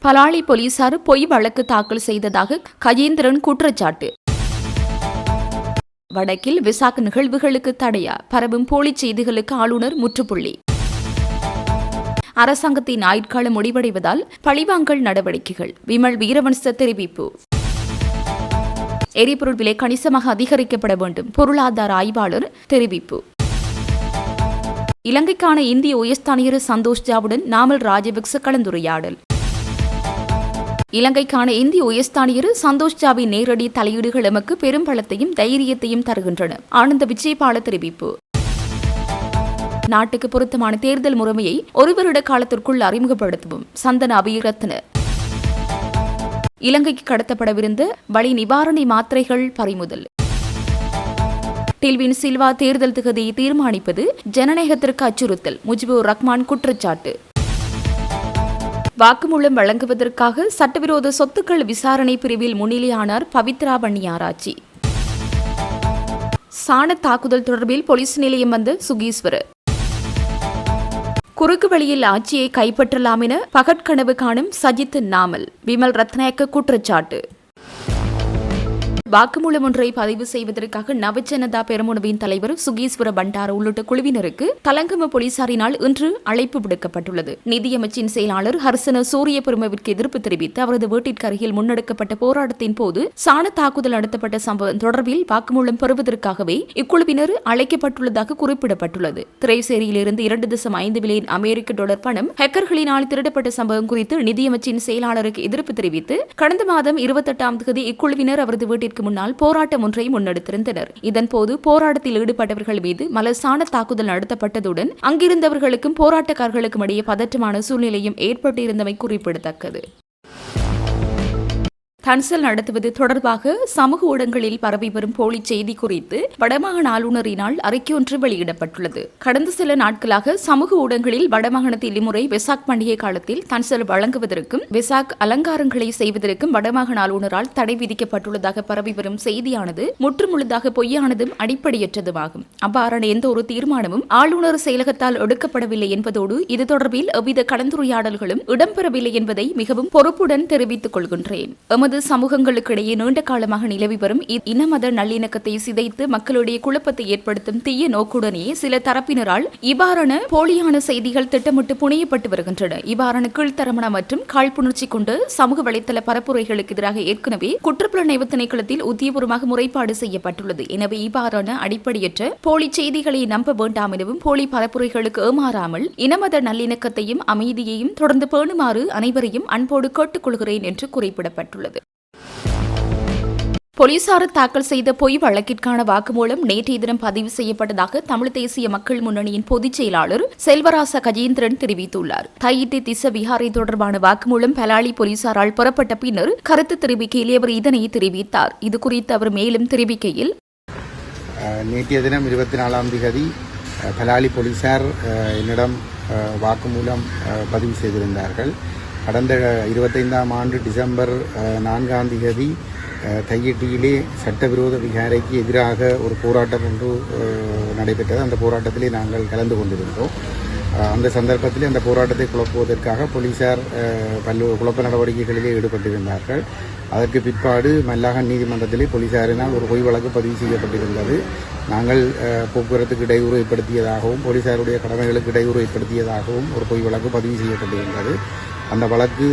பலாலி போலீசார் பொய் வழக்கு தாக்கல் செய்ததாக கஜேந்திரன் குற்றச்சாட்டு. வடக்கில் வெசாக் நிகழ்வுகளுக்கு தடையா? பரவும் போலிச் செய்திகளுக்கு ஆளுநர் முற்றுப்புள்ளி. அரசாங்கத்தின் ஆயுட்காலம் முடிவடைவதால் பழிவாங்கல் நடவடிக்கைகள். விமல் வீரவன்ச தெரிவிப்பு. எரிபொருள் விலை கணிசமாக அதிகரிக்கப்பட வேண்டும். பொருளாதார ஆய்வாளர் தெரிவிப்பு. இலங்கைக்கான இந்திய உயர்ஸ்தானியர் சந்தோஷ் ஜாவுடன் நாமல் ராஜபக்ச கலந்துரையாடல். இலங்கைக்கான இந்திய உயர்ஸ்தானியர் சந்தோஷ் ஜாவின் நேரடி தலையீடுகள் எமக்கு பெரும் பலத்தையும் தைரியத்தையும் தருகின்றன. ஆனந்த விஜயபால தெரிவிப்பு. நாட்டுக்கு பொருத்தமான தேர்தல் முறைமையை ஒரு வருட காலத்திற்குள் அறிமுகப்படுத்தவும் சந்தன அபிரத்ன. இலங்கைக்கு கடத்தப்படவிருந்த வலி நிவாரண மாத்திரைகள் பறிமுதல். டில்வின் சில்வா தேர்தல் திகதியை தீர்மானிப்பது ஜனநாயகத்திற்கு அச்சுறுத்தல். முஜிபுர் ரஹ்மான் குற்றச்சாட்டு. வாக்குமூலம் வழங்குவதற்காக சட்டவிரோத சொத்துக்கள் விசாரணை பிரிவில் முன்னிலையானார் பவித்ரா பன்னியாராச்சி. சாண தாக்குதல் தொடர்பில் போலீஸ் நிலையம் வந்த சுகீஸ்வர. குறுக்கு வழியில் ஆட்சியை கைப்பற்றலாம் என பகற்கனவு காணும் சஜித் நாமல். விமல் ரத்நாயக்க குற்றச்சாட்டு. வாக்குமூலம் ஒன்றை பதிவு செய்வதற்காக நவஜனதா பெரமுனவின் தலைவர் சுகீஸ்வர பண்டார உள்ளிட்ட குழுவினருக்கு தலங்கம போலீசாரினால் இன்று அழைப்பு விடுக்கப்பட்டுள்ளது. நிதியமைச்சின் செயலாளர் ஹர்சன சூரிய பெருமவிற்கு எதிர்ப்பு தெரிவித்து அவரது வீட்டிற்கு அருகில் முன்னெடுக்கப்பட்ட போராட்டத்தின் போது சாண தாக்குதல் நடத்தப்பட்ட சம்பவம் தொடர்பில் வாக்குமூலம் பெறுவதற்காகவே இக்குழுவினர் அழைக்கப்பட்டுள்ளதாக குறிப்பிடப்பட்டுள்ளது. திரைசேரியிலிருந்து 2.5 பில்லியன் அமெரிக்க டாலர் பணம் ஹேக்கர்களினால் திருடப்பட்ட சம்பவம் குறித்து நிதியமைச்சின் செயலாளருக்கு எதிர்ப்பு தெரிவித்து கடந்த மாதம் 28ஆம் தேதி இக்குழுவினர் அவரது வீட்டிற்கு முன்னால் போராட்டம் ஒன்றை முன்னெடுத்திருந்தனர். இதன்போது போராட்டத்தில் ஈடுபட்டவர்கள் மீது மலசான தாக்குதல் நடத்தப்பட்டதுடன் அங்கிருந்தவர்களுக்கும் போராட்டக்காரர்களுக்கும் இடையே பதற்றமான சூழ்நிலையும் ஏற்பட்டிருந்தமை குறிப்பிடத்தக்கது. கன்சல் நடத்துவது தொடர்பாக சமூக ஊடகங்களில் பரவி வரும் போலி செய்தி குறித்து வடமாகாண ஆளுநரினால் அறிக்கை ஒன்று வெளியிடப்பட்டுள்ளது. கடந்த சில நாட்களாக சமூக ஊடகங்களில் வடமாகாணத்தில் இம்முறை வெசாக் பண்டிகை காலத்தில் கன்சல் வழங்குவதற்கும் வெசாக் அலங்காரங்களை செய்வதற்கும் வடமாகாண ஆளுநரால் தடை விதிக்கப்பட்டுள்ளதாக பரவி வரும் செய்தியானது முற்றுமுழுதாக பொய்யானதும் அடிப்படையற்றதுமாகும். அவ்வாறான எந்த ஒரு தீர்மானமும் ஆளுநர் செயலகத்தால் எடுக்கப்படவில்லை என்பதோடு இது தொடர்பில் எவ்வித கலந்துரையாடல்களும் இடம்பெறவில்லை என்பதை மிகவும் பொறுப்புடன் தெரிவித்துக் கொள்கின்றேன். எமது சமூகங்களுக்கிடையே நீண்ட காலமாக நிலவி வரும் இனமத நல்லிணக்கத்தை சிதைத்து மக்களுடைய குழப்பத்தை ஏற்படுத்தும் தீய நோக்குடனே சில தரப்பினரால் இவ்வாறான போலியான செய்திகள் திட்டமிட்டு புனையப்பட்டு வருகின்றன. இவ்வாறான கீழ்த்தரமான மற்றும் காழ்ப்புணர்ச்சி கொண்டு சமூக வலைதள பரப்புரைகளுக்கு எதிராக ஏற்கனவே குற்றப்புலனாய்வு திணைக்களத்தில் உத்தியபூர்வமாக முறைப்பாடு செய்யப்பட்டுள்ளது. எனவே இவ்வாறான அடிப்படையற்ற போலி செய்திகளை நம்ப வேண்டாம் எனவும் போலி பரப்புரைகளுக்கு ஏமாறாமல் இனமத நல்லிணக்கத்தையும் அமைதியையும் தொடர்ந்து பேணுமாறு அனைவரையும் அன்போடு கேட்டுக்கொள்கிறேன் என்று குறிப்பிடப்பட்டுள்ளது. போலீசார் தாக்கல் செய்த பொய் வழக்கிற்கான வாக்குமூலம் நேற்றைய தினம் பதிவு செய்யப்பட்டதாக தமிழ் தேசிய மக்கள் முன்னணியின் பொதுச் செயலாளர் செல்வராச கஜேந்திரன் தெரிவித்துள்ளார். தையிட்டி திச விஹாரை தொடர்பான வாக்குமூலம் பலாலி போலீசாரால் பெறப்பட்ட பின்னர் கருத்து தெரிவிக்கையில் அவர் இதனை தெரிவித்தார். இதுகுறித்து அவர் மேலும் தெரிவிக்கையில், நேற்றைய தினம் 24ஆம் தேதி பலாலி போலீசார் என்னிடம் வாக்குமூலம் பதிவு செய்திருந்தார்கள். கடந்த 25ஆம் ஆண்டு டிசம்பர் 4ஆம் தேதி தையிட்டியிலே சட்டவிரோத விகாரைக்கு எதிராக ஒரு போராட்டம் ஒன்று நடைபெற்றது. அந்த போராட்டத்திலே நாங்கள் கலந்து கொண்டிருந்தோம். அந்த சந்தர்ப்பத்தில் அந்த போராட்டத்தை குழப்புவதற்காக போலீசார் பல்வேறு குழப்ப நடவடிக்கைகளிலே ஈடுபட்டிருந்தார்கள். அதற்கு பிற்பாடு மல்லாகன் நீதிமன்றத்திலே போலீசாரினால் ஒரு பொய் வழக்கு பதிவு செய்யப்பட்டிருந்தது. நாங்கள் போக்குவரத்துக்கு இடையூறு ஏற்படுத்தியதாகவும் போலீசாருடைய கடமைகளுக்கு இடையூறு ஏற்படுத்தியதாகவும் ஒரு பொய் வழக்கு பதிவு செய்யப்பட்டிருந்தது. அந்த வழக்கு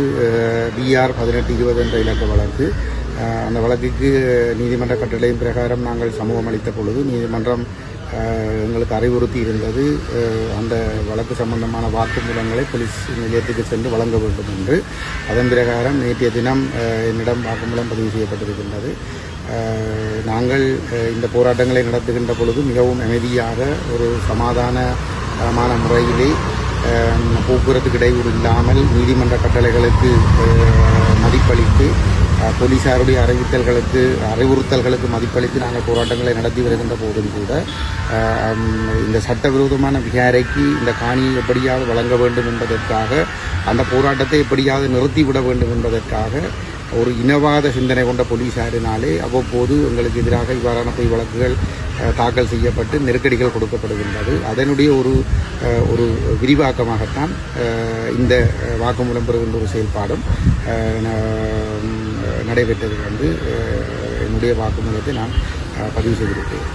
BR 1820 என்ற இலக்க வழக்கு. அந்த வழக்குக்கு நீதிமன்ற கட்டளையின் பிரகாரம் நாங்கள் சமூகம் அளித்த பொழுது நீதிமன்றம் எங்களுக்கு அறிவுறுத்தி இருந்தது அந்த வழக்கு சம்பந்தமான வாக்குமூலங்களை போலீஸ் நிலையத்துக்கு சென்று வழங்க வேண்டும் என்று. அதன் பிரகாரம் நேற்றைய தினம் என்னிடம் வாக்குமூலம் பதிவு செய்யப்பட்டிருக்கின்றது. நாங்கள் இந்த போராட்டங்களை நடத்துகின்ற பொழுது மிகவும் அமைதியாக ஒரு சமாதானமான முறையிலே போக்குவரத்துக்கு இடையூறு இல்லாமல் நீதிமன்ற கட்டளைகளுக்கு மதிப்பளித்து போலீசாருடைய அறிவுறுத்தல்களுக்கு மதிப்பளித்து நாங்கள் போராட்டங்களை நடத்தி வருகின்ற போதும் கூட இந்த சட்டவிரோதமான விகாரைக்கு இந்த காணியை எப்படியாவது வழங்க வேண்டும் என்பதற்காக அந்த போராட்டத்தை எப்படியாவது நிறுத்திவிட வேண்டும் என்பதற்காக ஒரு இனவாத சிந்தனை கொண்ட போலீசாரினாலே அவ்வப்போது எங்களுக்கு எதிராக இவ்வாறான பொய் வழக்குகள் தாக்கல் செய்யப்பட்டு நெருக்கடிகள் கொடுக்கப்படுகின்றது. அதனுடைய ஒரு விரிவாக்கமாகத்தான் இந்த வாக்குமூலம் பெறுகின்ற ஒரு செயல்பாடும் நடைபெற்றது என்னுடைய வாக்குமூலத்தை நான் பதிவு செய்திருக்கிறேன்.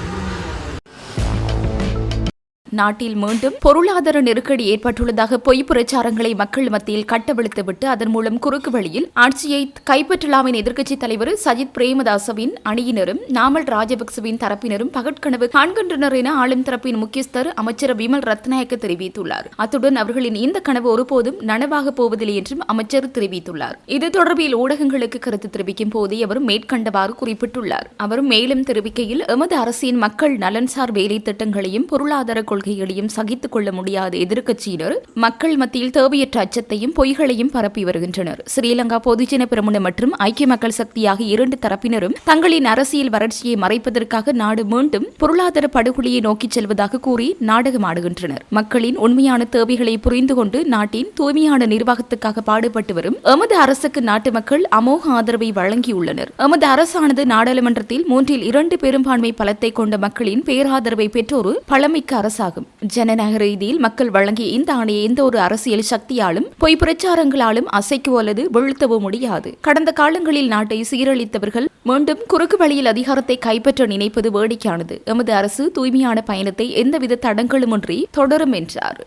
நாட்டில் மீண்டும் பொருளாதார நெருக்கடி ஏற்பட்டுள்ளதாக பொய் பிரச்சாரங்களை மக்கள் மத்தியில் கட்டவிழ்த்துவிட்டு அதன் மூலம் குறுக்கு வழியில் ஆட்சியை கைப்பற்றலாம் என எதிர்க்கட்சித் தலைவர் சஜித் பிரேமதாசவின் அணியினரும் நாமல் ராஜபக்சவின் தரப்பினரும் பகற்கனவு காண்கின்றனர் என ஆளும் தரப்பின் முக்கியஸ்தர் அமைச்சர் விமல் ரத்நாயக்க தெரிவித்துள்ளார். அத்துடன் அவர்களின் இந்த கனவு ஒருபோதும் நனவாக போவதில்லை என்றும் அமைச்சர் தெரிவித்துள்ளார். இது தொடர்பில் ஊடகங்களுக்கு கருத்து தெரிவிக்கும் போதே அவர் மேற்கண்டவாறு குறிப்பிட்டுள்ளார். அவர் மேலும் தெரிவிக்கையில், எமது அரசின் மக்கள் நலன்சார் வேலை திட்டங்களையும் பொருளாதார கொள்கைகளையும் சகித்துக் கொள்ள முடியாத எதிர்க்கட்சியினர் மக்கள் மத்தியில் தேவையற்ற அச்சத்தையும் பொய்களையும் பரப்பி வருகின்றனர். ஸ்ரீலங்கா பொதுஜன பெரமுன மற்றும் ஐக்கிய மக்கள் சக்தி ஆகிய இரண்டு தரப்பினரும் தங்களின் அரசியல் வறட்சியை மறைப்பதற்காக நாடு மீண்டும் பொருளாதார படுகொலியை நோக்கிச் செல்வதாக கூறி நாடகமாடுகின்றனர். மக்களின் உண்மையான தேவைகளை புரிந்து கொண்டு நாட்டின் தூய்மையான நிர்வாகத்துக்காக பாடுபட்டு வரும் எமது அரசுக்கு நாட்டு மக்கள் அமோக ஆதரவை வழங்கியுள்ளனர். எமது அரசானது நாடாளுமன்றத்தில் 3/2 பெரும்பான்மை பலத்தை கொண்ட மக்களின் பேராதரவை பெற்றோரு பழமைக்கு அரசாகும். ஜனநாயக ரீதியில் மக்கள் வழங்கிய இந்த ஆணையை எந்த ஒரு அரசியல் சக்தியாலும் பொய் பிரச்சாரங்களாலும் அசைக்கவோ அல்லது வீழ்த்தவோ முடியாது. கடந்த காலங்களில் நாட்டை சீரழித்தவர்கள் மீண்டும் குறுக்கு வழியில் அதிகாரத்தை கைப்பற்ற நினைப்பது வேடிக்கையானது. எமது அரசு தூய்மையான பயணத்தை எந்தவித தடங்களுமின்றி தொடரும் என்றார்.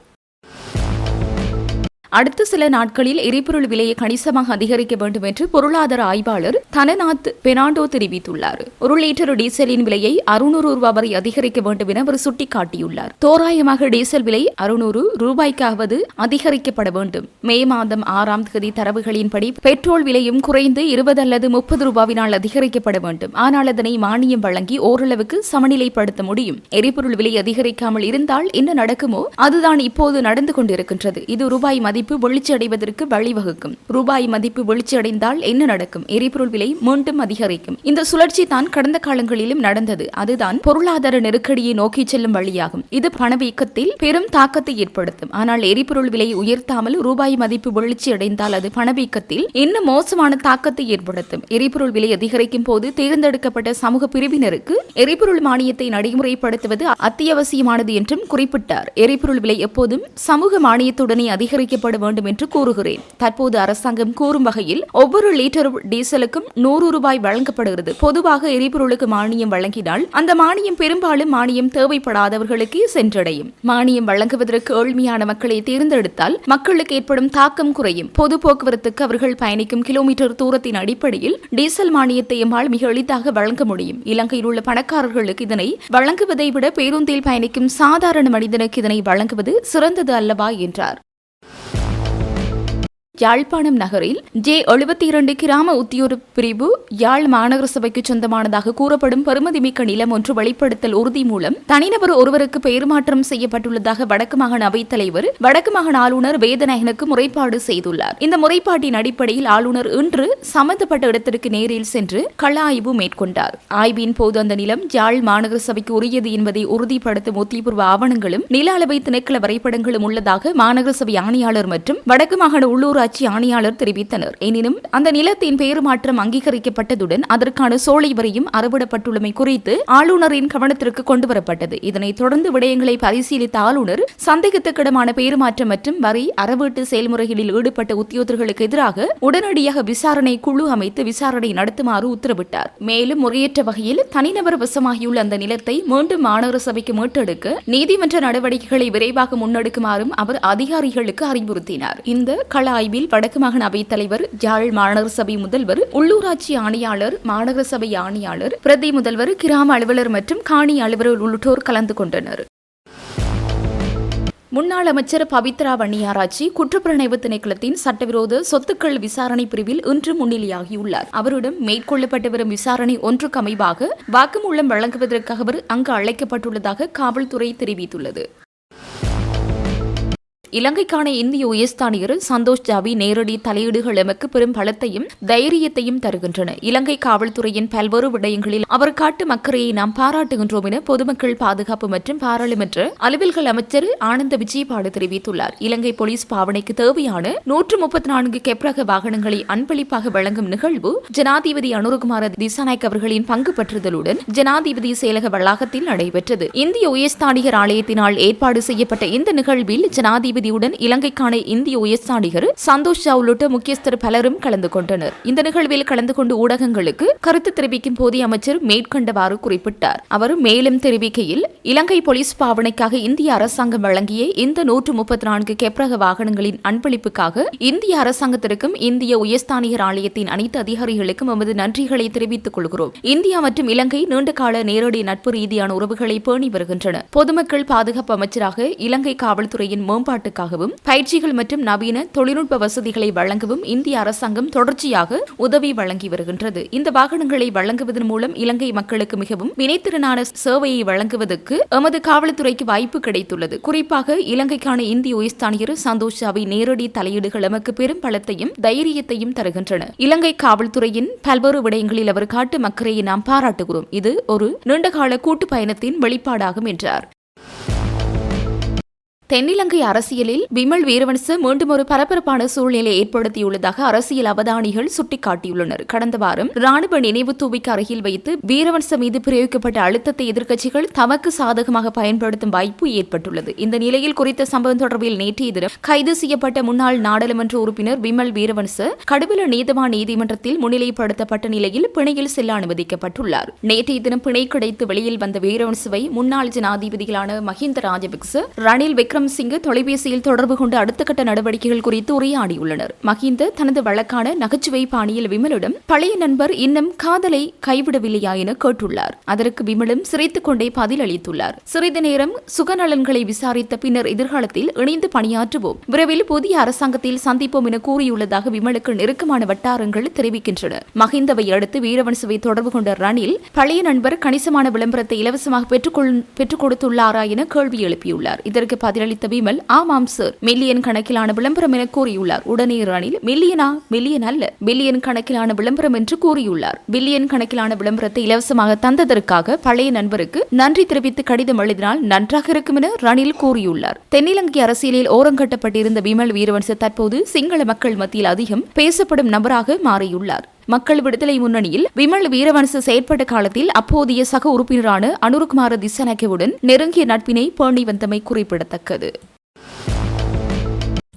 அடுத்த சில நாட்களில் எரிபொருள் விலையை கணிசமாக அதிகரிக்க வேண்டும் என்று பொருளாதார ஆய்வாளர் தனநாத் பெர்னாண்டோ தெரிவித்துள்ளார். 1 லிட்டர் டீசலின் விலையை 600 ரூபாய் வரை அதிகரிக்க வேண்டும் என அவர் சுட்டிக்காட்டியுள்ளார். தோராயமாக டீசல் விலை 600 ரூபாய்க்காவது அதிகரிக்கப்பட வேண்டும். மே மாதம் 6ஆம் தேதி தரவுகளின்படி பெட்ரோல் விலையும் குறைந்து 20 அல்லது 30 ரூபாயினால் அதிகரிக்கப்பட வேண்டும். ஆனால் அதனை மானியம் வழங்கி ஓரளவுக்கு சமநிலைப்படுத்த முடியும். எரிபொருள் விலை அதிகரிக்காமல் இருந்தால் என்ன நடக்குமோ அதுதான் இப்போது நடந்து கொண்டிருக்கின்றது. இது ரூபாய் மதிப்பு வீழ்ச்சி அடைவதற்கு வழிவகுக்கும். ரூபாய் மதிப்பு வீழ்ச்சி அடைந்தால் என்ன நடக்கும்? எரிபொருள் விலை மீண்டும் அதிகரிக்கும். இந்த சுழற்சி தான் கடந்த காலங்களிலும் நடந்தது. அதுதான் பொருளாதார நெருக்கடியை நோக்கி செல்லும் வழியாகும். இது பணவீக்கத்தில் பெரும் தாக்கத்தை ஏற்படுத்தும். ஆனால் எரிபொருள் விலையை உயர்த்தாமல் ரூபாய் மதிப்பு வீழ்ச்சி அடைந்தால் அது பணவீக்கத்தில் இன்னும் மோசமான தாக்கத்தை ஏற்படுத்தும். எரிபொருள் விலை அதிகரிக்கும் போது தேர்ந்தெடுக்கப்பட்ட சமூக பிரிவினருக்கு எரிபொருள் மானியத்தை நடைமுறைப்படுத்துவது அத்தியாவசியமானது என்றும் குறிப்பிட்டார். எரிபொருள் விலை எப்போதும் சமூக மானியத்துடனே அதிகரிக்கப்படும் வேண்டும் என்று கூறுகிறேன். தற்போது அரசாங்கம் கூறும் வகையில் ஒவ்வொரு லிட்டர் டீசலுக்கும் 100 ரூபாய் வழங்கப்படுகிறது. பொதுவாக எரிபொருளுக்கு மானியம் வழங்கினால் அந்த மானியம் பெரும்பாலும் மானியம் தேவைப்படாதவர்களுக்கு சென்றடையும். மானியம் வழங்குவதற்கு ஏழ்மையான மக்களை தேர்ந்தெடுத்தால் மக்களுக்கு ஏற்படும் தாக்கம் குறையும். பொது போக்குவரத்துக்கு அவர்கள் பயணிக்கும் கிலோமீட்டர் தூரத்தின் அடிப்படையில் டீசல் மானியத்தை எம்மால் மிக எளிதாக வழங்க முடியும். இலங்கையில் உள்ள பணக்காரர்களுக்கு இதனை வழங்குவதை விட பேருந்தில் பயணிக்கும் சாதாரண மனிதனுக்கு இதனை வழங்குவது சிறந்தது அல்லவா என்றார். யாழ்ப்பாணம் நகரில் J72 கிராம உத்தியோக பிரிவு யாழ் மாநகர சபைக்கு சொந்தமானதாக கூறப்படும் பெறுமதிமிக்க நிலம் ஒன்று வெளிப்படுத்தல் உறுதி மூலம் தனிநபர் ஒருவருக்கு பெயர் மாற்றம் செய்யப்பட்டுள்ளதாக வடக்கு மாகாண அவைத் தலைவர் வடக்கு மாகாண ஆளுநர் வேதநாயகனுக்கு முறைப்பாடு செய்துள்ளார். இந்த முறைப்பாட்டின் அடிப்படையில் ஆளுநர் இன்று சம்பந்தப்பட்ட இடத்திற்கு நேரில் சென்று கள ஆய்வு மேற்கொண்டார். ஆய்வின் போது அந்த நிலம் யாழ் மாநகர சபைக்கு உரியது என்பதை உறுதிப்படுத்தும் உத்தியபூர்வ ஆவணங்களும் நில அளவை திணைக்கள வரைபடங்களும் உள்ளதாக மாநகர சபை ஆணையாளர் மற்றும் வடக்கு மாகாண உள்ளூர் ஆணையாளர் தெரிவித்தனர். எனினும் அந்த நிலத்தின் பெயர் மாற்றம் அங்கீகரிக்கப்பட்டதுடன் அதற்கான சோலை வரியும் அறவிடப்பட்டுள்ளமை குறித்து ஆளுநரின் கவனத்திற்கு கொண்டுவரப்பட்டது. இதனைத் தொடர்ந்து விடயங்களை பரிசீலித்த ஆளுநர் சந்தேகத்துக்கிடமான பெயர் மாற்றம் மற்றும் வரி அறவீட்டு செயல்முறைகளில் ஈடுபட்ட உத்தியோகர்களுக்கு எதிராக உடனடியாக விசாரணை குழு அமைத்து விசாரணை நடத்துமாறு உத்தரவிட்டார். மேலும் முறையற்ற வகையில் தனிநபர் வசமாகியுள்ள அந்த நிலத்தை மீண்டும் மாநகர சபைக்கு மீட்டெடுக்க நீதிமன்ற நடவடிக்கைகளை விரைவாக முன்னெடுக்குமாறும் அவர் அதிகாரிகளுக்கு அறிவுறுத்தினார். இந்த கள ஆய்வில் வடக்கு மாகாண அவைத் தலைவர், யாழ் மாநகர சபை முதல்வர், உள்ளூராட்சி ஆணையாளர், மாநகர சபை ஆணையாளர், பிரதி முதல்வர், கிராம அலுவலர் மற்றும் காணி அலுவலர் உள்ளிட்டோர் கலந்து கொண்டனர். முன்னாள் அமைச்சர் பவித்ரா வன்னியாராச்சி குற்றப்புலனாய்வு திணைக்களத்தின் சட்டவிரோத சொத்துக்கள் விசாரணை பிரிவில் இன்று முன்னிலையாகியுள்ளார். அவரிடம் மேற்கொள்ளப்பட்டு வரும் விசாரணை ஒன்றுக்கு அமைவாக வாக்குமூலம் வழங்குவதற்காக அவர் அங்கு அழைக்கப்பட்டுள்ளதாக காவல்துறை தெரிவித்துள்ளது. இலங்கைக்கான இந்திய உயர்ஸ்தானிகர் சந்தோஷ் ஜாவி நேரடி தலையீடுகள் எமக்கு பெரும் பலத்தையும் தைரியத்தையும் தருகின்றன. இலங்கை காவல்துறையின் பல்வேறு விடயங்களில் அவர் காட்டும் அக்கறையை நாம் பாராட்டுகின்றோம் என பொதுமக்கள் பாதுகாப்பு மற்றும் பாராளுமன்ற அலுவல்கள் அமைச்சர் ஆனந்த விஜயபாடு தெரிவித்துள்ளார். இலங்கை போலீஸ் பாவனைக்கு தேவையான 134 கெப்ரக வாகனங்களை அன்பளிப்பாக வழங்கும் நிகழ்வு ஜனாதிபதி அனுரகுமார திசாநாயக்க அவர்களின் பங்கு பற்றுதலுடன் ஜனாதிபதி செயலக வளாகத்தில் நடைபெற்றது. இந்திய உயர்ஸ்தானிகர் ஆலயத்தினால் ஏற்பாடு செய்யப்பட்ட இந்த நிகழ்வில் ஜனாதிபதியுடன் இலங்கைக்கான இந்திய உயர்ஸ்தானிகர் சந்தோஷ் ஜா உள்ளிட்ட முக்கியஸ்தர் பலரும் கலந்து கொண்டனர். இந்த நிகழ்வில் கலந்து கொண்டு ஊடகங்களுக்கு கருத்து தெரிவிக்கும் போதே அமைச்சர் மேற்கண்டவாறு குறிப்பிட்டார். அவர் மேலும் தெரிவிக்கையில், இலங்கை போலீஸ் பாவனைக்காக இந்திய அரசாங்கம் வழங்கிய இந்த 134 கெப்ரக வாகனங்களின் அன்பளிப்புக்காக இந்திய அரசாங்கத்திற்கும் இந்திய உயர்ஸ்தானிகர் ஆலயத்தின் அனைத்து அதிகாரிகளுக்கும் எமது நன்றிகளை தெரிவித்துக் கொள்கிறோம். இந்தியா மற்றும் இலங்கை நீண்டகால நேரடி நட்பு ரீதியான உறவுகளை பேணி வருகின்றன. பொதுமக்கள் பாதுகாப்பு அமைச்சராக இலங்கை காவல்துறையின் மேம்பாட்டுக்காகவும் பயிற்சிகள் மற்றும் நவீன தொழில்நுட்ப வசதிகளை வழங்கவும் இந்திய அரசாங்கம் தொடர்ச்சியாக உதவி வழங்கி வருகின்றது. இந்த வாகனங்களை வழங்குவதன் மூலம் இலங்கை மக்களுக்கு மிகவும் வினைத்திறனான சேவையை வழங்குவதற்கு எமது காவல்துறைக்கு வாய்ப்பு கிடைத்துள்ளது. குறிப்பாக இலங்கைக்கான இந்திய உயர்ஸ்தானிகர் சந்தோஷ் ஜாவி நேரடி தலையீடுகள் எமக்கு பெரும் பலத்தையும் தைரியத்தையும் தருகின்றன. இலங்கை காவல்துறையின் பல்வேறு விடயங்களில் அவர் காட்டும் அக்கறையை நாம் பாராட்டுகிறோம். இது ஒரு நீண்டகால கூட்டு பயணத்தின் வெளிப்பாடாகும் என்றார். தென்னிலங்கை அரசியலில் விமல் வீரவன்ச மீண்டும் ஒரு பரபரப்பான சூழ்நிலை ஏற்படுத்தியுள்ளதாக அரசியல் அவதானிகள் சுட்டிக்காட்டியுள்ளனர். கடந்த வாரம் ராணுவ நினைவு தூவிக்கு அருகில் வைத்து வீரவன்ச மீது பிரயோகிக்கப்பட்ட அழுத்தத்தை எதிர்க்கட்சிகள் தமக்கு சாதகமாக பயன்படுத்தும் வாய்ப்பு ஏற்பட்டுள்ளது. இந்த நிலையில் குறித்த சம்பவம் தொடர்பில் நேற்றைய தினம் கைது செய்யப்பட்ட முன்னாள் நாடாளுமன்ற உறுப்பினர் விமல் வீரவன்ச கடுவல நீதவான் நீதிமன்றத்தில் முன்னிலைப்படுத்தப்பட்ட நிலையில் பிணையில் செல்ல அனுமதிக்கப்பட்டுள்ளார். நேற்றைய தினம் பிணை கிடைத்து வெளியில் வந்த வீரவன்சவை முன்னாள் ஜனாதிபதிகளான மஹிந்த ராஜபக்ச, ரணில் விக்ரம் சிங்க தொலைபேசியில் தொடர்பு கொண்டு அடுத்த கட்ட நடவடிக்கைகள் குறித்து உரையாடியுள்ளனர். மஹிந்த தனது வழக்கான நகைச்சுவை பாணியில் விமலிடம் பழைய நண்பர் இன்னும் காதலை கைவிடவில்லையா என கேட்டுள்ளார். அதற்கு விமலும் சிரித்துக் கொண்டே பதில் அளித்துள்ளார். சிறிது நேரம் சுகநலன்களை விசாரித்த பின்னர் எதிர்காலத்தில் இணைந்து பணியாற்றுவோம், விரைவில் புதிய அரசாங்கத்தில் சந்திப்போம் என கூறியுள்ளதாக விமலுக்கு நெருக்கமான வட்டாரங்கள் தெரிவிக்கின்றன. மஹிந்தவை அடுத்து வீரவன்சவை தொடர்பு கொண்ட ரணில் பழைய நண்பர் கணிசமான விளம்பரத்தை இலவசமாக பெற்றுக் கொடுத்துள்ளாரா என கேள்வி எழுப்பியுள்ளார். இதற்கு பதிலளித்த விமல், ஆமாம் சார், மில்லியன் கணக்கிலான விளம்பரம் என கூறியுள்ளார். உடனே ரணில், மில்லியன் அல்ல, பில்லியன் கணக்கிலான விளம்பரம் என்று கூறியுள்ளார். பில்லியன் கணக்கிலான விளம்பரத்தை இலவசமாக தந்ததற்காக பழைய நண்பருக்கு நன்றி தெரிவித்து கடிதம் எழுதினால் நன்றாக இருக்கும் என ரணில் கூறியுள்ளார். தென்னிலங்கை அரசியலில் ஓரங்கட்டப்பட்டிருந்த விமல் வீரவன்ச தற்போது சிங்கள மக்கள் மத்தியில் அதிகம் பேசப்படும் நபராக மாறியுள்ளார். மக்கள் விடுதலை முன்னணியில் விமல் வீரவன்ச செயற்பட்ட காலத்தில் அப்போதைய சக உறுப்பினரான அனுரகுமார திசாநாயக்கவுடன் நெருங்கிய நட்பினை பேணி வந்தமை குறிப்பிடத்தக்கது.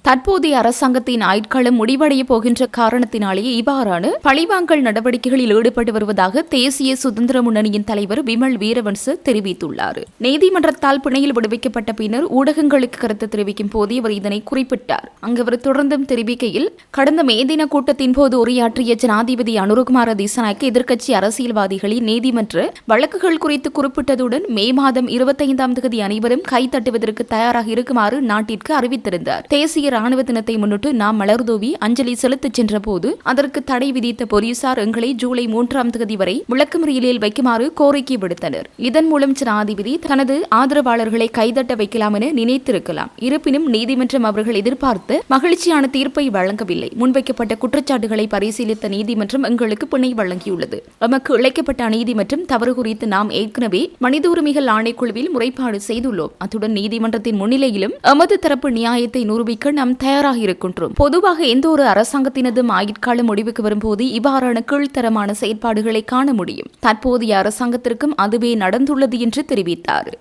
தற்போதைய அரசாங்கத்தின் ஆயுட்காலம் முடிவடைய போகின்ற காரணத்தினாலேயே இவ்வாறான பழிவாங்கல் நடவடிக்கைகளில் ஈடுபட்டு வருவதாக தேசிய சுதந்திர முன்னணியின் தலைவர் விமல் வீரவன்ச தெரிவித்துள்ளார். நீதிமன்றத்தால் பிணையில் விடுவிக்கப்பட்ட பின்னர் ஊடகங்களுக்கு கருத்து தெரிவிக்கும் போதே அவர் இதனை குறிப்பிட்டார். அங்கு அவர் தொடர்ந்தும் தெரிவிக்கையில், கடந்த மே தின கூட்டத்தின் போது உரையாற்றிய ஜனாதிபதி அனுரகுமார திசாநாயக்க எதிர்க்கட்சி அரசியல்வாதிகளின் நீதிமன்ற வழக்குகள் குறித்து குறிப்பிட்டதுடன் மே மாதம் 25ஆம் தேதி அனைவரும் கைத்தட்டுவதற்கு தயாராக இருக்குமாறு நாட்டிற்கு அறிவித்திருந்தார். தேசிய ராணுவ தினத்தை முன்னிட்டு நாம் மலர்தூவி அஞ்சலி செலுத்தச் சென்ற போது அதற்கு தடை விதித்த போலீசார் எங்களை ஜூலை 3ஆம் தேதி வரை விளக்கமறியலில் வைக்குமாறு கோரிக்கை விடுத்தனர். இதன் மூலம் ஜனாதிபதி தனது ஆதரவாளர்களை கைதட்ட வைக்கலாம் என நினைத்திருக்கலாம். இருப்பினும் நீதிமன்றம் அவர்கள் எதிர்பார்த்த மகிழ்ச்சியான தீர்ப்பை வழங்கவில்லை. முன்வைக்கப்பட்ட குற்றச்சாட்டுகளை பரிசீலித்த நீதிமன்றம் எங்களுக்கு பிணை வழங்கியுள்ளது. எமக்கு இழைக்கப்பட்ட அநீதி மற்றும் தவறு குறித்து நாம் ஏற்கனவே மனித உரிமைகள் ஆணைக்குழுவில் முறைப்பாடு செய்துள்ளோம். அத்துடன் நீதிமன்றத்தின் முன்னிலையிலும் எமது தரப்பு நியாயத்தை நிரூபிக்க நாம் தயாராக இருக்கின்றோம். பொதுவாக எந்த ஒரு அரசாங்கத்தினதும் ஆயுட்கால முடிவுக்கு வரும்போது இவ்வாறான கீழ்த்தரமான செயற்பாடுகளை காண முடியும். தற்போதைய அரசாங்கத்திற்கும் அதுவே நடந்துள்ளது என்று தெரிவித்தார்.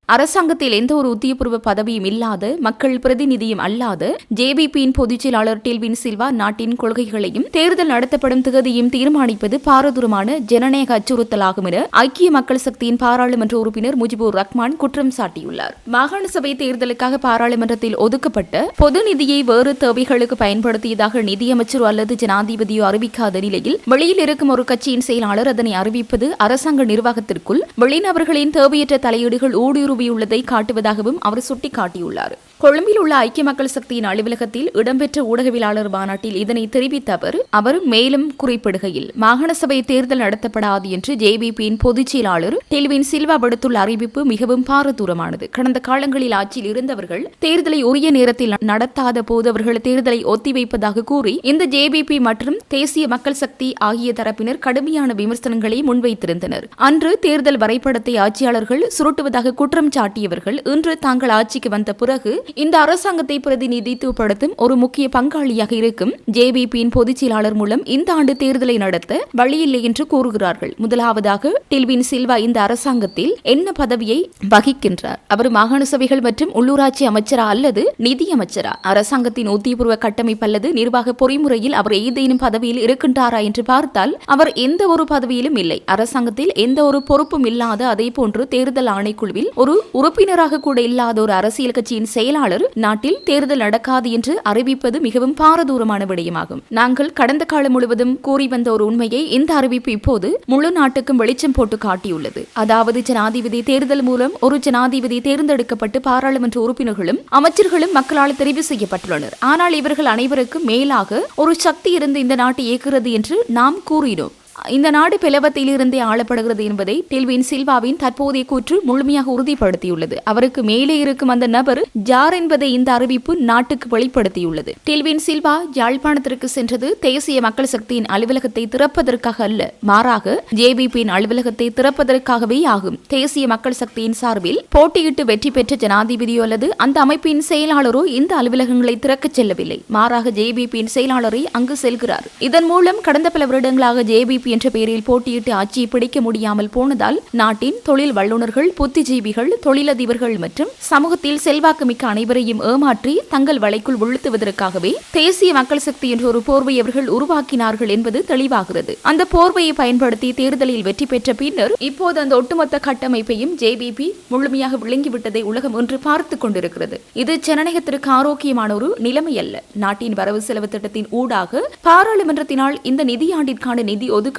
அரசாங்கத்தில் எந்த ஒரு உத்தியபூர்வ பதவியும் இல்லாத, மக்கள் பிரதிநிதியும் அல்லாத ஜேவிபியின் பொதுச் செயலாளர் டில்வின் சில்வா நாட்டின் கொள்கைகளையும் தேர்தல் நடத்தப்படும் தேதியையும் தீர்மானிப்பது பாரதூரமான ஜனநாயக அச்சுறுத்தலாகும் என ஐக்கிய மக்கள் சக்தியின் பாராளுமன்ற உறுப்பினர் முஜிபுர் ரஹ்மான் குற்றம் சாட்டியுள்ளார். மாகாண சபை தேர்தலுக்காக பாராளுமன்றத்தில் ஒதுக்கப்பட்ட பொது நிதியை வேறு தேவைகளுக்கு பயன்படுத்தியதாக நிதியமைச்சரோ அல்லது ஜனாதிபதியோ அறிவிக்காத நிலையில் வெளியில் இருக்கும் ஒரு கட்சியின் செயலாளர் அதனை அறிவிப்பது அரசாங்க நிர்வாகத்திற்குள் வெளிநபர்களின் தேவையற்ற தலையீடுகள் ஊடுருவியுள்ளதை காட்டுவதாகவும் அவர் சுட்டிக்காட்டியுள்ளார். கொழும்பில் உள்ள ஐக்கிய மக்கள் சக்தியின் அலுவலகத்தில் இடம்பெற்ற ஊடகவியலாளர் மாநாட்டில் இதனை தெரிவித்த அவர் மேலும் குறிப்பிடுகையில் மாகாண சபை தேர்தல் நடத்தப்படாது என்று ஜேவிபியின் பொதுச் செயலாளர் டெல்வின் சில்வா விடுத்துள்ள அறிவிப்பு மிகவும் பாரதூரமானது. கடந்த காலங்களில் ஆட்சியில் இருந்தவர்கள் தேர்தலை உரிய நேரத்தில் நடத்தாத போது அவர்கள் தேர்தலை ஒத்திவைப்பதாக கூறி இந்த ஜேவிபி மற்றும் தேசிய மக்கள் சக்தி ஆகிய தரப்பினர் கடுமையான விமர்சனங்களை முன்வைத்திருந்தனர். அன்று தேர்தல் வரைபடத்தை ஆட்சியாளர்கள் சுருட்டுவதாக குற்றம் சாட்டியவர்கள் இன்று தாங்கள் ஆட்சிக்கு வந்த பிறகு இந்த அரசாங்கத்தை பிரதிநிதித்துவப்படுத்தும் ஒரு முக்கிய பங்காளியாக இருக்கும் ஜேவிபியின் பொதுச் செயலாளர் மூலம் இந்த ஆண்டு தேர்தலை நடத்த வழியில்லை என்று கூறுகிறார்கள். முதலாவதாக டெல்வின் சில்வா இந்த அரசாங்கத்தில் என்ன பதவியை வகிக்கின்றார்? அவர் மாகாண சபைகள் மற்றும் உள்ளூராட்சி அமைச்சரா அல்லது நிதி அமைச்சரா? அரசாங்கத்தின் உத்தியபூர்வ கட்டமைப்பு அல்லது நிர்வாக பொறிமுறையில் அவர் ஏதேனும் பதவியில் இருக்கின்றாரா என்று பார்த்தால் அவர் எந்த ஒரு பதவியிலும் இல்லை. அரசாங்கத்தில் எந்த ஒரு பொறுப்பும் இல்லாத, அதே போன்று தேர்தல் ஆணைக்குழுவில் ஒரு உறுப்பினராக கூட இல்லாத ஒரு அரசியல் கட்சியின் செயலாளர் நாட்டில் தேர்தல் நடக்காது என்று அறிவிப்பது மிகவும் பாரதூரமான விடயமாகும். நாங்கள் கடந்த காலம் முழுவதும் கூறி வந்த ஒரு உண்மையை இந்த அறிவிப்பு இப்போது முழு நாட்டுக்கும் வெளிச்சம் போட்டு காட்டியுள்ளது. அதாவது ஜனாதிபதி தேர்தல் மூலம் ஒரு ஜனாதிபதி தேர்ந்தெடுக்கப்பட்டு பாராளுமன்ற உறுப்பினர்களும் அமைச்சர்களும் மக்களால் தெரிவு செய்யப்பட்டுள்ளனர். ஆனால் இவர்கள் அனைவருக்கும் மேலாக ஒரு சக்தி இருந்து இந்த நாட்டை இயக்குகிறது என்று நாம் கூறினோம். இந்த நாடு பிளவத்திலிருந்தே ஆளப்படுகிறது என்பதை டெல்வின் சில்வாவின் தற்போதைய கூற்று முழுமையாக உறுதிப்படுத்தியுள்ளது. அவருக்கு மேலே இருக்கும் அந்த நபர் யார் என்பதை இந்த அறிவிப்பு நாட்டுக்கு வெளிப்படுத்தியுள்ளது. டெல்வின் சில்வா யாழ்ப்பாணத்திற்கு சென்றது தேசிய மக்கள் சக்தியின் அலுவலகத்தை திறப்பதற்காக அல்ல, மாறாக ஜேவிபியின் அலுவலகத்தை திறப்பதற்காகவே ஆகும். தேசிய மக்கள் சக்தியின் சார்பில் போட்டியிட்டு வெற்றி பெற்ற ஜனாதிபதியோ அல்லது அந்த அமைப்பின் செயலாளரோ இந்த அலுவலகங்களை திறக்கச் செல்லவில்லை. மாறாக ஜேவிபியின் செயலாளரை அங்கு செல்கிறார். இதன் மூலம் கடந்த பல வருடங்களாக ஜேவிபி என்ற பெயரில் போட்டியிட்டு ஆட்சியை பிடிக்க முடியாமல் போனதால் நாட்டின் தொழில் வல்லுநர்கள், புத்திஜீவிகள், தொழிலதிபர்கள் மற்றும் சமூகத்தில் செல்வாக்கு மிக்க அனைவரையும் ஏமாற்றி தங்கள் வலைக்குள் வீழ்த்துவதற்காகவே தேசிய மக்கள் சக்தி என்ற ஒரு போர்வை அவர்கள் உருவாக்கினார்கள் என்பது தெளிவாகிறது. அந்த போர்வையை பயன்படுத்தி தேர்தலில் வெற்றி பெற்ற பின்னர் இப்போது அந்த ஒட்டுமொத்த கட்டமைப்பையும் ஜேவிபி முழுமையாக விளங்கிவிட்டதை உலகம் ஒன்று பார்த்துக் கொண்டிருக்கிறது. இது ஜனநாயகத்திற்கு ஆரோக்கியமான ஒரு நிலைமை அல்ல. நாட்டின் வரவு செலவு திட்டத்தின் ஊடாக பாராளுமன்றத்தினால் இந்த நிதியாண்டிற்கான நிதி ஒதுக்கீடுகள்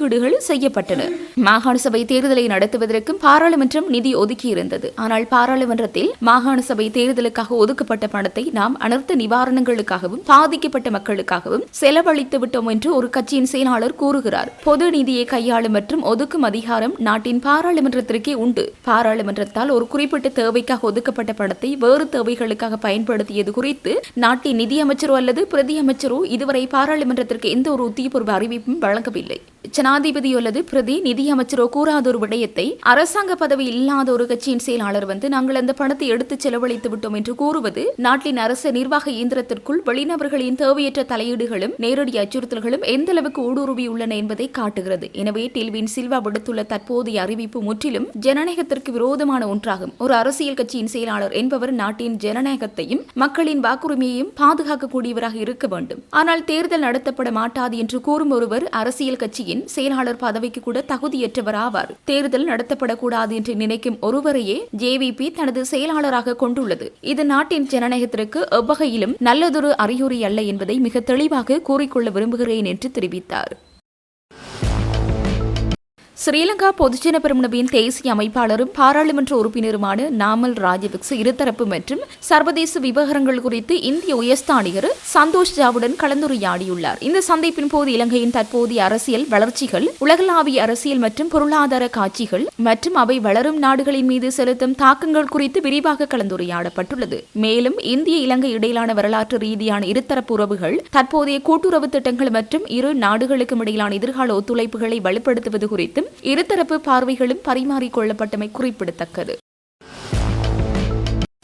செய்யப்பட்டன. மாகாண சபை தேர்தலை நடத்துவதற்கும் பாராளுமன்றம் நிதி ஒதுக்கியிருந்தது. ஆனால் பாராளுமன்றத்தில் மாகாண சபை தேர்தலுக்காக ஒதுக்கப்பட்ட பணத்தை நாம் அனர்த்த நிவாரணங்களுக்காகவும் பாதிக்கப்பட்ட மக்களுக்காகவும் செலவழித்து விட்டோம் என்று ஒரு கட்சியின் செயலாளர் கூறுகிறார். பொது நிதியை கையாளும் மற்றும் ஒதுக்கும் அதிகாரம் நாட்டின் பாராளுமன்றத்திற்கே உண்டு. பாராளுமன்றத்தால் ஒரு குறிப்பிட்ட தேவைக்காக ஒதுக்கப்பட்ட பணத்தை வேறு தேவைகளுக்காக பயன்படுத்தியது குறித்து நாட்டின் நிதியமைச்சரோ அல்லது பிரதி அமைச்சரோ இதுவரை பாராளுமன்றத்திற்கு எந்த ஒரு உத்தியபூர்வ அறிவிப்பும் வழங்கவில்லை. ஜனாதிபதி அல்லது பிரதி நிதி அமைச்சரோ கூறாத ஒரு விடயத்தை அரசாங்க பதவி இல்லாத ஒரு கட்சியின் செயலாளர் நாங்கள் அந்த பணத்தை எடுத்து செலவழித்து விட்டோம் என்று கூறுவது நாட்டின் அரசு நிர்வாக இயந்திரத்திற்குள் வெளிநபர்களின் தேவையற்ற தலையீடுகளும் நேரடி அச்சுறுத்தல்களும் எந்த அளவுக்கு ஊடுருவியுள்ளன என்பதை காட்டுகிறது. எனவே டெல்வின் சில்வா விடுத்துள்ள தற்போதைய அறிவிப்பு முற்றிலும் ஜனநாயகத்திற்கு விரோதமான ஒன்றாகும். ஒரு அரசியல் கட்சியின் செயலாளர் என்பவர் நாட்டின் ஜனநாயகத்தையும் மக்களின் வாக்குரிமையையும் பாதுகாக்கக்கூடியவராக இருக்க வேண்டும். ஆனால் தேர்தல் நடத்தப்பட மாட்டாது என்று கூறும் ஒருவர் அரசியல் கட்சியின் செயலாளர் பதவிக்கு கூட தகுதியற்றவர் ஆவார். தேர்தல் நடத்தப்படக்கூடாது என்று நினைக்கும் ஒருவரையே ஜேவிபி தனது செயலாளராக கொண்டுள்ளது. இது நாட்டின் ஜனநாயகத்திற்கு எவ்வகையிலும் நல்லதொரு அறிகுறி அல்ல என்பதை மிக தெளிவாக கூறிக்கொள்ள விரும்புகிறேன் என்று தெரிவித்தார். ஸ்ரீலங்கா பொதுஜன பெரமுனவின் தேசிய அமைப்பாளரும் பாராளுமன்ற உறுப்பினருமான நாமல் ராஜபக்ச இருதரப்பு மற்றும் சர்வதேச விவகாரங்கள் குறித்து இந்திய உயர்ஸ்தானிகர் சந்தோஷ் ஜாவுடன் கலந்துரையாடியுள்ளார். இந்த சந்திப்பின் போது இலங்கையின் தற்போதைய அரசியல் வளர்ச்சிகள், உலகளாவிய அரசியல் மற்றும் பொருளாதார காட்சிகள் மற்றும் அவை வளரும் நாடுகளின் மீது செலுத்தும் தாக்கங்கள் குறித்து விரிவாக கலந்துரையாடப்பட்டுள்ளது. மேலும் இந்திய இலங்கை இடையிலான வரலாற்று ரீதியான இருதரப்பு உறவுகள், தற்போதைய கூட்டுறவு திட்டங்கள் மற்றும் இரு நாடுகளுக்கும் இடையிலான எதிர்கால ஒத்துழைப்புகளை வலுப்படுத்துவது குறித்தும் இருதரப்பு பார்வைகளும் பரிமாறிக்கொள்ளப்பட்டமை குறிப்பிடத்தக்கது.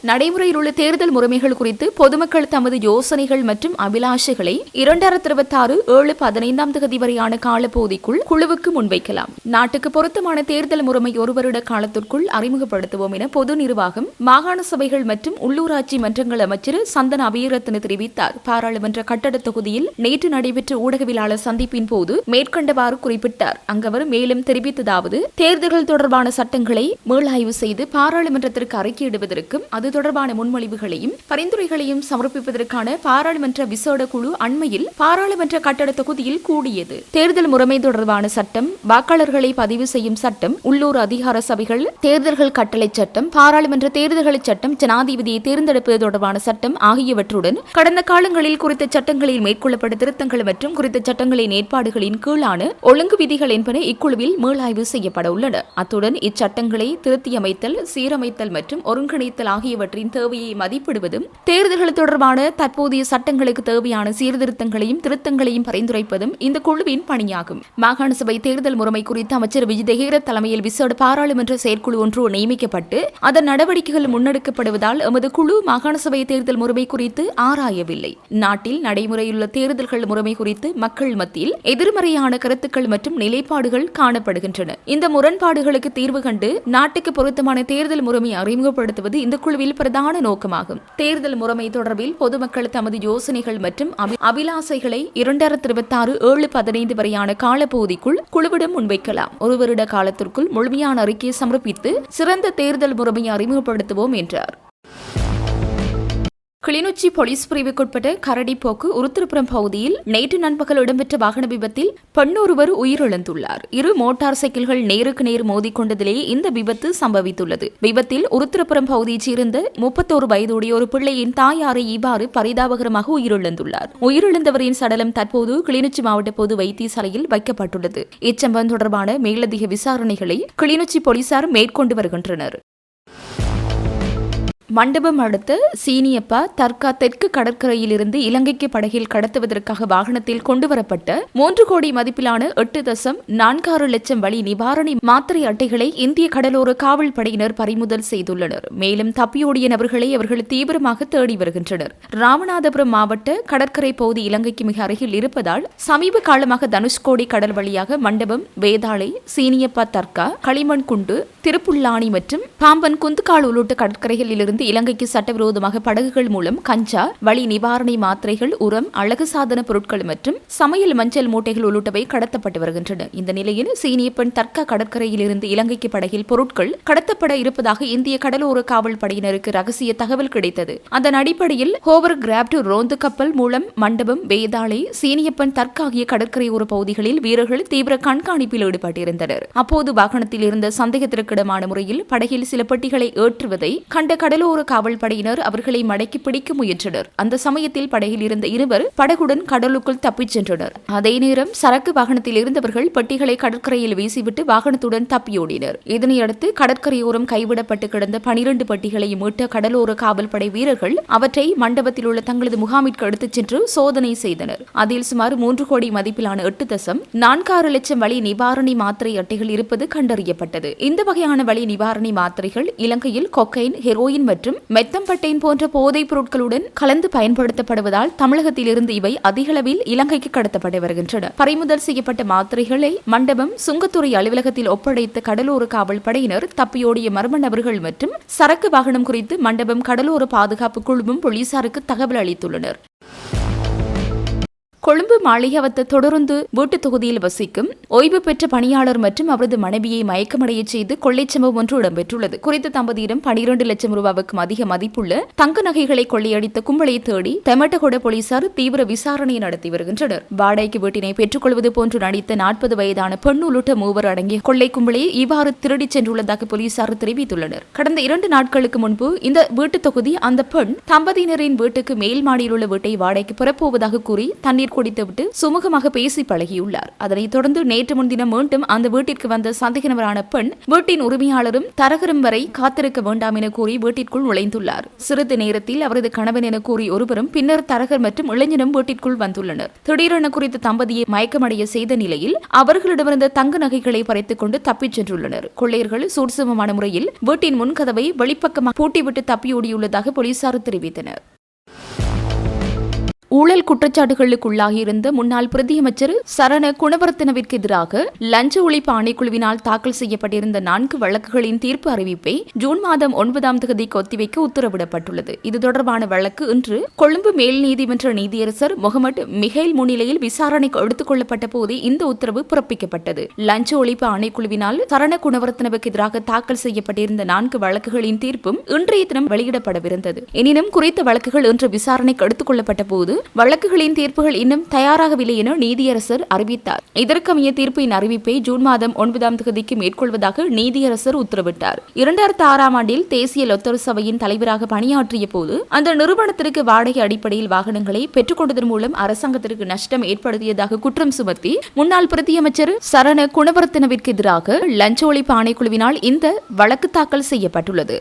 நடைமுறையில் உள்ள தேர்தல் முறைமைகள் குறித்து பொதுமக்கள் தமது யோசனைகள் மற்றும் அபிலாஷைகளை 2026 7/15 வரையான காலப்பகுதிக்குள் குழுவுக்கு முன்வைக்கலாம். நாட்டுக்கு பொருத்தமான தேர்தல் முறைமை ஒரு வருட காலத்திற்குள் அறிமுகப்படுத்துவோம் என பொது நிர்வாகம், மாகாண சபைகள் மற்றும் உள்ளூராட்சி மன்றங்கள் அமைச்சர் சந்தன அபீரத்ன தெரிவித்தார். பாராளுமன்ற கட்டட தொகுதியில் நேற்று நடைபெற்ற ஊடகவியலாளர் சந்திப்பின் போது மேற்கண்டவாறு குறிப்பிட்டார். அங்கவர் மேலும் தெரிவித்ததாவது, தேர்தல்கள் தொடர்பான சட்டங்களை மீளாய்வு செய்து பாராளுமன்றத்திற்கு அறிக்கையிடுவதற்கும் அது தொடர்பான முன்மொழிவுகளையும் பரிந்துரைகளையும் சமர்ப்பிப்பதற்கான பாராளுமன்ற விசேட குழு அண்மையில் பாராளுமன்ற கட்டட தொகுதியில் கூடியது. தேர்தல் முறைமை தொடர்பான சட்டம், வாக்காளர்களை பதிவு செய்யும் சட்டம், உள்ளூர் அதிகார சபைகள், தேர்தல்கள் கட்டளை சட்டம், பாராளுமன்ற தேர்தல்கள் சட்டம், ஜனாதிபதியை தேர்ந்தெடுப்பது தொடர்பான சட்டம் ஆகியவற்றுடன் கடந்த காலங்களில் குறித்த சட்டங்களில் மேற்கொள்ளப்பட்ட திருத்தங்கள் மற்றும் குறித்த சட்டங்களின் ஏற்பாடுகளின் கீழான ஒழுங்கு விதிகள் என்பன இக்குழுவில் மீளாய்வு செய்யப்பட உள்ளன. அத்துடன் இச்சட்டங்களை திருத்தியமைத்தல், சீரமைத்தல் மற்றும் ஒருங்கிணைத்தல் ஆகியவற்றின் தேவையை மதிப்பிடுவதும், தேர்தல்கள் தொடர்பான தற்போதைய சட்டங்களுக்கு தேவையான சீர்திருத்தங்களையும் திருத்தங்களையும் பரிந்துரைப்பதும் இந்த குழுவின் பணியாகும். மாகாண சபை தேர்தல் முறைமை குறித்து அமைச்சர் விஜிதஹேர தலைமையில் விசேட பாராளுமன்ற செயற்குழு ஒன்று நியமிக்கப்பட்டு அதன் நடவடிக்கைகள் முன்னெடுக்கப்படுவதால் எமது குழு மாகாண சபை தேர்தல் முறைமை குறித்து ஆராயவில்லை. நாட்டில் நடைமுறையுள்ள தேர்தல்கள் முறைமை குறித்து மக்கள் மத்தியில் எதிர்மறையான கருத்துக்கள் மற்றும் நிலைப்பாடுகள் காணப்படுகின்றன. இந்த முரண்பாடுகளுக்கு தீர்வு கண்டு நாட்டுக்கு பொருத்தமான தேர்தல் முறைமை அறிமுகப்படுத்துவது இந்த குழுவில் பிரதான நோக்கமாகும். தேர்தல் முறைமை தொடர்பில் பொதுமக்கள் தமது யோசனைகள் மற்றும் அபிலாசைகளை 2026 7/15 வரையான காலப்பகுதிக்குள் குழுவிடம் முன்வைக்கலாம். ஒரு வருட காலத்திற்குள் முழுமையான அறிக்கையை சமர்ப்பித்து சிறந்த தேர்தல் முறைமையை அறிமுகப்படுத்துவோம் என்றார். கிளிநொச்சி போலீஸ் பிரிவுக்குட்பட்ட கரடிப்போக்கு உருத்திரபுரம் பகுதியில் நேற்று நண்பகல் இடம்பெற்ற வாகன விபத்தில் பெண்ணொருவர் உயிரிழந்துள்ளார். 2 மோட்டார் சைக்கிள்கள் நேருக்கு நேர் மோதிக்கொண்டதிலேயே இந்த விபத்து சம்பவித்துள்ளது. விபத்தில் உருத்திரபுரம் பகுதியைச் சேர்ந்த 31 வயதுடைய ஒரு பிள்ளையின் தாயாரை இவ்வாறு பரிதாபகரமாக உயிரிழந்துள்ளார். உயிரிழந்தவரின் சடலம் தற்போது கிளிநொச்சி மாவட்ட பொது வைத்தியசாலையில் வைக்கப்பட்டுள்ளது. இச்சம்பவம் தொடர்பான மேலதிக விசாரணைகளை கிளிநொச்சி போலீசார் மேற்கொண்டு வருகின்றனர். மண்டபம் அடுத்த சீனியப்பா தர்கா தெற்கு கடற்கரையிலிருந்து இலங்கைக்கு படகில் கடத்துவதற்காக வாகனத்தில் கொண்டுவரப்பட்ட 3 கோடி மதிப்பிலான 8.46 லட்சம் வழி நிவாரணி மாத்திரை அட்டைகளை இந்திய கடலோர காவல் படையினர் பறிமுதல் செய்துள்ளனர். மேலும் தப்பியோடிய நபர்களை அவர்கள் தீவிரமாக தேடி வருகின்றனர். ராமநாதபுரம் மாவட்ட கடற்கரை பகுதி இலங்கைக்கு மிக அருகில் இருப்பதால் சமீப காலமாக தனுஷ்கோடி கடல் வழியாக மண்டபம், வேதாளை, சீனியப்பா தர்கா, களிமண் குண்டு, திருப்புல்லானி மற்றும் பாம்பன் குந்துக்கால் உள்ளிட்ட கடற்கரைகளில் இருந்து இலங்கைக்கு சட்டவிரோதமாக படகுகள் மூலம் கஞ்சா, வழி நிவாரணி மாத்திரைகள், உரம், அழகு சாதன பொருட்கள் மற்றும் சமையல் மஞ்சள் மூட்டைகள் உள்ளிட்டவை கடத்தப்பட்டு வருகின்றன. இந்த நிலையில் சீனியப்பன் தர்கா கடற்கரையில் இருந்து இலங்கைக்கு படகில் பொருட்கள் கடத்தப்பட இருப்பதாக இந்திய கடலோர காவல் படையினருக்கு ரகசிய தகவல் கிடைத்தது. அதன் அடிப்படையில் ஹோவர் கிராப்ட் ரோந்து கப்பல் மூலம் மண்டபம், வேதாளை, சீனியப்பன் தர்கா ஆகிய கடற்கரையோர பகுதிகளில் வீரர்கள் தீவிர கண்காணிப்பில் ஈடுபட்டிருந்தனர். அப்போது வாகனத்தில் இருந்த சந்தேகத்திற்கிடமான முறையில் படகில் சில பெட்டிகளை ஏற்றுவதை கண்ட கடலோர காவல் படையினர் அவர்களை மடக்கி பிடிக்க முயன்றனர். அந்த சமயத்தில் படகில் இருந்த 2 படகுடன் கடலுக்குள் தப்பிச் சென்றனர். அதே நேரம் சரக்கு வாகனத்தில் இருந்தவர்கள் பெட்டிகளை கடற்கரையில் வீசிவிட்டு வாகனத்துடன் தப்பியோடினர். இதனையடுத்து கடற்கரையோரம் கைவிடப்பட்டு கிடந்த 12 பெட்டிகளை மீட்ட கடலோர காவல் படை வீரர்கள் அவற்றை மண்டபத்தில் உள்ள தங்களது முகாமிற்கு எடுத்துச் சென்று சோதனை செய்தனர். அதில் சுமார் 3 கோடி மதிப்பிலான 8.46 லட்சம் வழி நிவாரணி மாத்திரை அட்டைகள் இருப்பது கண்டறியப்பட்டது. இந்த வகையான வழி நிவாரணி மாத்திரைகள் இலங்கையில் கொக்கைன், ஹெரோயின் மற்றும் மெத்தம்பட்டைன் போன்ற போதைப் பொருட்களுடன் கலந்து பயன்படுத்தப்படுவதால் தமிழகத்திலிருந்து இவை அதிகளவில் இலங்கைக்கு கடத்தப்பட்டு வருகின்றன. பறிமுதல் செய்யப்பட்ட மாத்திரைகளை மண்டபம் சுங்கத்துறை அலுவலகத்தில் ஒப்படைத்த கடலோர காவல் படையினர் தப்பியோடிய மர்ம நபர்கள் மற்றும் சரக்கு வாகனம் குறித்து மண்டபம் கடலோர பாதுகாப்பு குழுவும் போலீசாருக்கு தகவல் அளித்துள்ளனர். கொழும்பு மாளிகாவத்த தொடர்ந்து வீட்டு தொகுதியில் வசிக்கும் ஓய்வு பெற்ற பணியாளர் மற்றும் அவரது மனைவியை மயக்கமடைய செய்து கொள்ளைச் சம்பவம் ஒன்று இடம்பெற்றுள்ளது. குறித்த தம்பதியிடம் 12 லட்சம் ரூபாவுக்கும் அதிக மதிப்புள்ள தங்க நகைகளை கொள்ளையடித்த கும்பலை தேடி தெமட்டகொட போலீசார் தீவிர விசாரணை நடத்தி வருகின்றனர். வாடகைக்கு வீட்டினை பெற்றுக்கொள்வது போன்று நடித்த 40 வயதான பெண் உள்ளிட்ட 3 அடங்கிய கொள்ளை கும்பலை இவ்வாறு திருடிச் சென்றுள்ளதாக போலீசார் தெரிவித்துள்ளனர். கடந்த 2 நாட்களுக்கு முன்பு இந்த வீட்டு தொகுதி அந்த பெண் தம்பதியினரின் வீட்டுக்கு மேல் மாடியில் உள்ள வீட்டை வாடகைக்கு பெறப்போவதாக கூறி தண்ணீர் குடித்துவிட்டு சுமூகமாக பேசி பழகியுள்ளார். அதனைத் தொடர்ந்து நேற்று முன்தினம் மீண்டும் அந்த வீட்டிற்கு வந்த சந்தேக நபரான பெண் வீட்டின் உரிமையாளரும் தரகரும் வரை காத்திருக்க வேண்டாம் என கூறி வீட்டிற்குள் நுழைந்துள்ளார். சிறிது நேரத்தில் அவரது கணவன் என கூறி ஒருவரும் பின்னர் தரகர் மற்றும் இளைஞனும் வீட்டிற்குள் வந்துள்ளனர். திடீரென குறித்த தம்பதியை மயக்கமடைய செய்த நிலையில் அவர்களிடமிருந்த தங்க நகைகளை பறித்துக் கொண்டு தப்பிச் சென்றுள்ளனர். கொள்ளையர்கள் சூட்சமமான முறையில் வீட்டின் முன்கதவை வெளிப்பக்கமாக பூட்டிவிட்டு தப்பியோடியுள்ளதாக போலீசார் தெரிவித்தனர். ஊழல் குற்றச்சாட்டுகளுக்குள்ளாகியிருந்த முன்னாள் பிரதியமைச்சர் சரண குணவர்த்தனவிற்கு எதிராக லஞ்ச ஒழிப்பு ஆணைக்குழுவினால் தாக்கல் செய்யப்பட்டிருந்த 4 வழக்குகளின் தீர்ப்பு அறிவிப்பை ஜூன் மாதம் 9ஆம் தேதிக்கு ஒத்திவைக்க உத்தரவிடப்பட்டுள்ளது. இது தொடர்பான வழக்கு இன்று கொழும்பு மேல் நீதிமன்ற நீதியரசர் முகமது மிகைல் முன்னிலையில் விசாரணைக்கு எடுத்துக் கொள்ளப்பட்ட போதே இந்த உத்தரவு பிறப்பிக்கப்பட்டது. லஞ்ச ஒழிப்பு ஆணைக்குழுவினால் சரண குணவர்த்தனவுக்கு எதிராக தாக்கல் செய்யப்பட்டிருந்த 4 வழக்குகளின் தீர்ப்பும் இன்றைய தினம் வெளியிடப்படவிருந்தது. எனினும் குறித்த வழக்குகள் இன்று விசாரணைக்கு எடுத்துக் கொள்ளப்பட்ட போது வழக்குகளின் தீர்ப்புகள் இன்னும் தயாராகவில்லை என நீதியரசர் அறிவித்தார். இதற்கமைய தீர்ப்பின் அறிவிப்பை ஜூன் மாதம் 9ஆம் தேதிக்கு மேற்கொள்வதாக நீதியரசர் உத்தரவிட்டார். 2006ஆம் ஆண்டில் தேசிய லொத்தர் சபையின் தலைவராக பணியாற்றிய போது அந்த நிறுவனத்திற்கு வாடகை அடிப்படையில் வாகனங்களை பெற்றுக்கொண்டதன் மூலம் அரசாங்கத்திற்கு நஷ்டம் ஏற்படுத்தியதாக குற்றம் சுமத்தி முன்னாள் பிரதியமைச்சர் சரண குணவர்த்தனவிற்கு எதிராக லஞ்ச ஒழிப்பு ஆணைக்குழுவினால் இந்த வழக்கு தாக்கல் செய்யப்பட்டுள்ளது.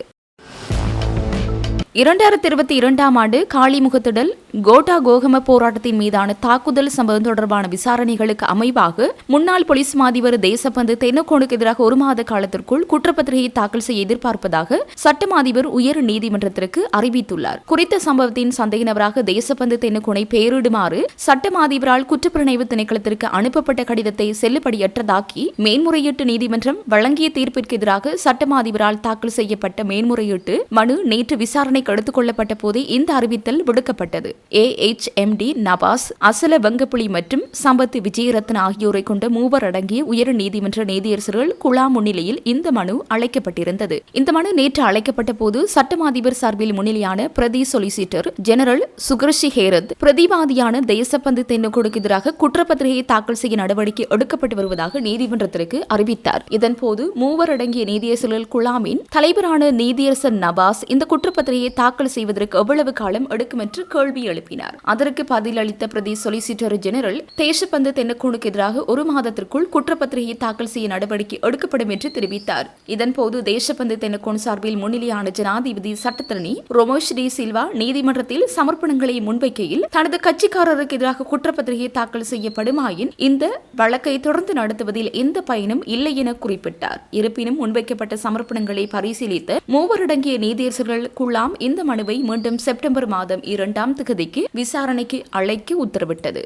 2022ஆம் ஆண்டு காளிமுகத்திடல் கோட்டா கோகம போராட்டத்தின் மீதான தாக்குதல் சம்பவம் தொடர்பான விசாரணைகளுக்கு அமைவாக முன்னாள் போலீஸ் மாதிபர் தேசபந்து தென்னக்கோனுக்கு எதிராக 1 மாத காலத்திற்குள் குற்றப்பத்திரிகை தாக்கல் செய்ய எதிர்பார்ப்பதாக சட்ட அதிபர் உயர் நீதிமன்றத்திற்கு அறிவித்துள்ளார். குறித்த சம்பவத்தின் சந்தேக நபராக தேசபந்து தென்னக்கோனை பெயரிடுமாறு சட்ட அதிபரால் குற்றப்புலனாய்வு திணைக்களத்திற்கு அனுப்பப்பட்ட கடிதத்தை செல்லுபடியற்றதாக்கி மேன்முறையீட்டு நீதிமன்றம் வழங்கிய தீர்ப்பிற்கு எதிராக சட்ட அதிபரால் தாக்கல் செய்யப்பட்ட மேன்முறையீட்டு மனு நேற்று விசாரணை எடுத்துக் கொள்ளப்பட்ட போதே இந்த அறிவித்தல் விடுக்கப்பட்டது. AHMD நபாஸ், அசல வங்கப்புலி மற்றும் சம்பத் விஜயரத்ன ஆகியோரை கொண்ட 3 அடங்கிய உயர் நீதிமன்ற நீதியரசர்கள் குழா முன்னிலையில் இந்த மனு அழைக்கப்பட்டிருந்தது. இந்த மனு நேற்று அழைக்கப்பட்ட போது சட்ட அதிபர் சார்பில் முன்னிலையான பிரதி சொலிசிட்டர் ஜெனரல் சுகர்ஷி ஹேரத் பிரதிவாதியான தேசபந்து தென்னக்கோனுக்கு எதிராக குற்றப்பத்திரிகை தாக்கல் செய்ய நடவடிக்கை எடுக்கப்பட்டு வருவதாக நீதிமன்றத்திற்கு அறிவித்தார். இதன்போது 3 அடங்கிய நீதியரசர்கள் குழாமின் தலைவரான நீதியரசர் நபாஸ் இந்த குற்றப்பத்திரிகையை தாக்கல் செய்வதற்கு எவ்வளவு காலம் எடுக்கும் என்று கேள்வி எழுப்பினார். அதற்கு பதிலளித்த பிரதி சொலிசிட்டர் ஜெனரல் தேசபந்து தென்னக்கோனுக்கு எதிராக 1 மாதத்திற்குள் குற்றப்பத்திரிகையை தாக்கல் செய்ய நடவடிக்கை எடுக்கப்படும் என்று தெரிவித்தார். இதன்போது தேசபந்து தென்னக்கோன் சார்பில் முன்னிலையான ஜனாதிபதி சட்டத்தரணி ரொமேஷ் டி சில்வா நீதிமன்றத்தில் சமர்ப்பணங்களை முன்வைக்கையில் தனது கட்சிக்காரருக்கு எதிராக குற்றப்பத்திரிகை தாக்கல் செய்யப்படுமாயின் இந்த வழக்கை தொடர்ந்து நடத்துவதில் எந்த பயனும் இல்லை என குறிப்பிட்டார். இருப்பினும் முன்வைக்கப்பட்ட சமர்ப்பணங்களை பரிசீலித்த 3 அடங்கிய நீதியரசர்கள் குழாம் இந்த மனுவை மீண்டும் செப்டம்பர் மாதம் 2ஆம் தேதிக்கு விசாரணைக்கு அழைக்க உத்தரவிட்டது.